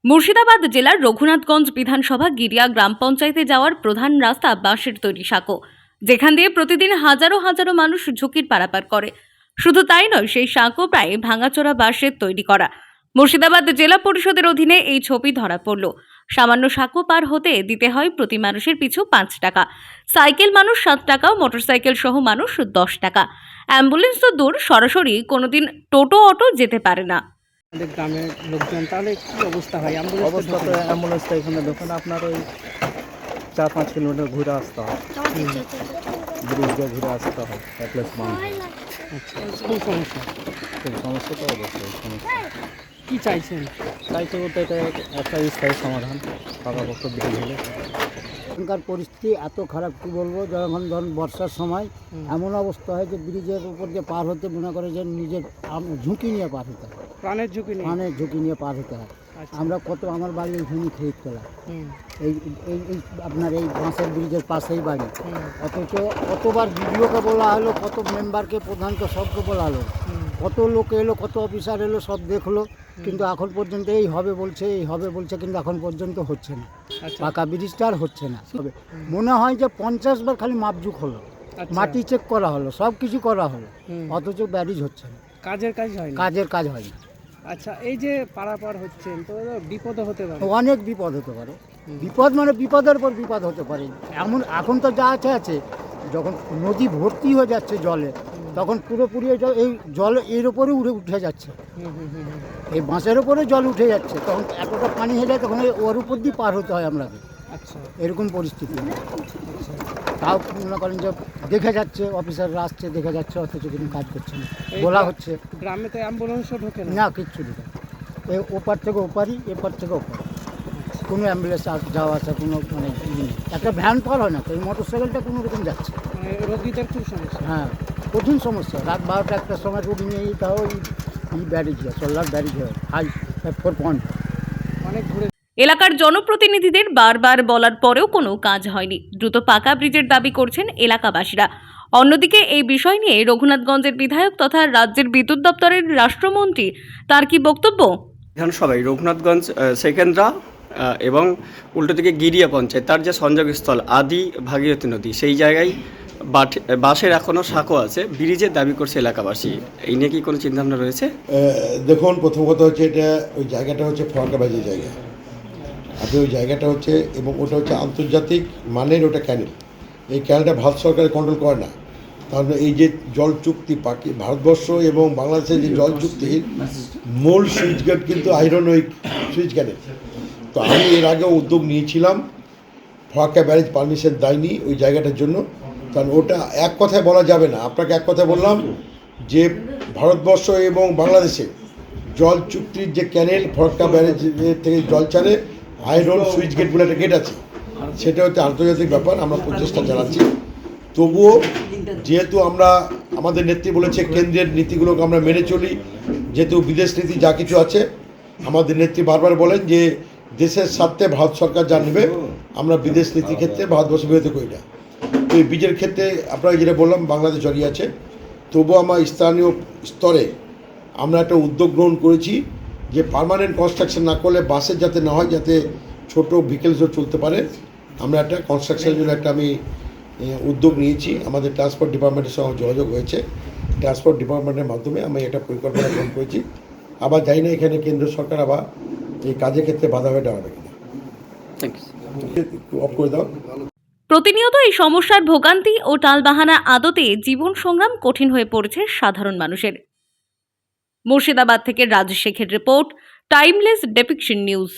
মুর্শিদাবাদ জেলার রঘুনাথগঞ্জ বিধানসভা গিরিয়া গ্রাম পঞ্চায়েতে যাওয়ার প্রধান রাস্তা বাঁশের তৈরি সাঁকো, যেখান দিয়ে প্রতিদিন হাজারো হাজারো মানুষ ঝুঁকির পারাপার করে। শুধু তাই নয়, সেই সাঁকো প্রায় ভাঙাচোরা বাঁশের তৈরি করা। মুর্শিদাবাদ জেলা পরিষদের অধীনে এই ছবি ধরা পড়ল। সামান্য সাঁকো পার হতে দিতে হয় প্রতি মানুষের পিছু 5 টাকা, সাইকেল মানুষ 7 টাকা ও মোটরসাইকেল সহ মানুষ 10 টাকা। অ্যাম্বুলেন্স তো দূর, সরাসরি কোনোদিন টোটো অটো যেতে পারে না। আমাদের গ্রামের লোকজন তাহলে কি অবস্থা হয়? অবস্থা তো অ্যাম্বুলেন্সটা এখানে দেখুন আপনার ওই 4-5 কিলোমিটার ঘুরে আসতে হয়, ব্রিজ দিয়ে ঘুরে আসতে হয় প্লাস মানুষ। আচ্ছা, কোন সমস্যা? খুব সমস্যা তো অবশ্যই সমস্যা। কি চাইছেন? চাইতে বলতে এটা একটা স্থায়ী সমাধান, পাকাপোক্ত ব্রিজ হলে। এখানকার পরিস্থিতি এত খারাপ, কী বলবো, যখন ধরুন বর্ষার সময় এমন অবস্থা হয় যে ব্রিজের উপর দিয়ে পার হতে মনে করে যে নিজের ঝুঁকি নিয়ে পার হতে হয়, প্রাণের ঝুঁকি নেই? প্রাণের ঝুঁকি নিয়ে পার হতে হয়। আচ্ছা। আমরা কত, আমার বাড়ি ওইখানে খেয়েতলা, হুম, এই এই এই আপনার এই বাঁশের ব্রিজের পাশেই বাড়ি। হুম, অথচ কতবার বিডিওকে বলা হলো, কত মেম্বারকে, প্রধানকে, সবকে বলা হলো, হুম, কত লোক এলো, কত অফিসার এলো, সব দেখলো, কিন্তু এখন পর্যন্ত এই হবে বলছে, এই হবে বলছে, কিন্তু এখন পর্যন্ত হচ্ছে না। আচ্ছা, পাকা ব্রিজটা আর হচ্ছে না। তবে মনে হয় যে 50 বার খালি মাপজুক হলো, আচ্ছা, মাটি চেক করা হলো, সব কিছু করা হলো, হুম, অথচ ব্যারিজ হচ্ছে না, কাজের কাজ হয় না? কাজের কাজ হয় না। আচ্ছা, এই যে পারাপার হচ্ছেন তো বিপদও হতে পারে? অনেক বিপদ হতে পারে, বিপদ মানে বিপদের পর বিপদ হতে পারে। এমন এখন তো যা আছে আছে, যখন নদী ভর্তি হয়ে যাচ্ছে জলে, তখন পুরোপুরি এই জল এর ওপরে উঠে যাচ্ছে, হুম, হুম, হুম, হুম, এই বাঁশের ওপরে জল উঠে যাচ্ছে, তখন এতটা পানি হয়ে যায়, তখন ওর উপর দিয়ে পার হতে হয় আপনাকে, আচ্ছা, এরকম পরিস্থিতি। আচ্ছা। তাও মনে করেন যে দেখে যাচ্ছে, অফিসাররা আসছে, দেখে যাচ্ছে, অথচ কিন্তু কাজ করছে না, এই বলা হচ্ছে গ্রামে তো অ্যাম্বুলেন্সও ঢোকে না? না, কিচ্ছু নেই। এই ওপার থেকে ওপারই, এপার থেকে ওপার, কোনো অ্যাম্বুলেন্স যাওয়া আসা কোনো মানে নেই। একটা ভ্যান পার হয় না, তো এই মোটর সাইকেলটা কোনো রকম যাচ্ছে। মানে রোগীদের খুব সমস্যা? হ্যাঁ, কঠিন সমস্যা। রাত 12টা 1টার সময় রোগী নিয়ে তাও এই ব্যারিজ হয়, সোলার ব্যারিজ হয়, হাই 4 পয়েন্ট। অনেক ঘুরে। এলাকার জনপ্রতিনিধিদের বারবার বলার পরেও কোনো কাজ হয়নি। দ্রুত পাকা ব্রিজের দাবি করছেন এলাকাবাসীরা। অন্যদিকে এই বিষয় নিয়ে রঘুনাথগঞ্জের বিধায়ক তথা রাজ্যের বিদ্যুৎ দপ্তরের রাষ্ট্রমন্ত্রী, তার কি বক্তব্য? বিধানসভায় রঘুনাথগঞ্জ সেকেন্দ্রা এবং উল্টো দিকে গিরিয়া পঞ্চায়েত, তার যে সংযোগস্থল আদি ভাগীরথী নদী, সেই জায়গায় বাঁশের এখনও সাঁকো আছে, ব্রিজের দাবি করছে এলাকাবাসী। এই নিয়ে কি কোনো চিন্তাভাবনা রয়েছে? দেখুন, প্রথম কথা হচ্ছে এটা, ওই জায়গাটা হচ্ছে ফরাক্কাবাজির জায়গা। আপনি ওই জায়গাটা হচ্ছে, এবং ওটা হচ্ছে আন্তর্জাতিক মানের ওটা ক্যানেল। এই ক্যানেলটা ভারত সরকার কন্ট্রোল করে না। তাহলে এই যে জল চুক্তি ভারতবর্ষ এবং বাংলাদেশের যে জল চুক্তির মূল সুইচ গেট কিন্তু আয়রন ওই সুইচ ক্যানেল। তো আমি এর আগেও উদ্যোগ নিয়েছিলাম, ফরাক্কা ব্যারেজ পারমিশন দেয়নি ওই জায়গাটার জন্য, কারণ ওটা এক কথায় বলা যাবে না। আপনাকে এক কথায় বললাম যে ভারতবর্ষ এবং বাংলাদেশে জল চুক্তির যে ক্যানেল, ফরাক্কা ব্যারেজ থেকে জল ছাড়ে, আয়রন সুইচ গেট বলে একটা গেট আছে, সেটা হচ্ছে আন্তর্জাতিক ব্যাপার। আমরা প্রচেষ্টা চালাচ্ছি। তবুও যেহেতু আমরা, আমাদের নেত্রী বলেছে কেন্দ্রের নীতিগুলোকে আমরা মেনে চলি, যেহেতু বিদেশ নীতি যা কিছু আছে, আমাদের নেত্রী বারবার বলেন যে দেশের স্বার্থে ভারত সরকার যা নেবে, আমরা বিদেশ নীতির ক্ষেত্রে ভারতবর্ষ বিরোধী করি না। তো এই বীজের ক্ষেত্রে আপনারা যেটা বললাম, বাংলাদেশ জড়িয়ে আছে। তবুও আমার স্থানীয় স্তরে আমরা একটা উদ্যোগ গ্রহণ করেছি যে পার্মানেন্ট কনস্ট্রাকশন না করলে বাসের যাতে না হয়, যাতে ছোটো ভেহিকেলসও চলতে পারে, আমরা একটা কনস্ট্রাকশনের জন্য একটা আমি উদ্যোগ নিয়েছি। আমাদের ট্রান্সপোর্ট ডিপার্টমেন্টের সঙ্গে যোগাযোগ হয়েছে, ট্রান্সপোর্ট ডিপার্টমেন্টের মাধ্যমে আমি একটা পরিকল্পনা গ্রহণ করেছি। আবার জানি না এখানে কেন্দ্র সরকার আবার এই কাজের ক্ষেত্রে বাধা হয়ে দাঁড়াবে কিনা। অফ করে দাও। প্রতিনিয়ত এই সমস্যার ভোগান্তি ও টালবাহানা আদতে জীবন সংগ্রাম কঠিন হয়ে পড়েছে সাধারণ মানুষের। মুর্শিদাবাদ থেকে রাজ শেখের রিপোর্ট, টাইমলেস ডেপিকশন নিউজ।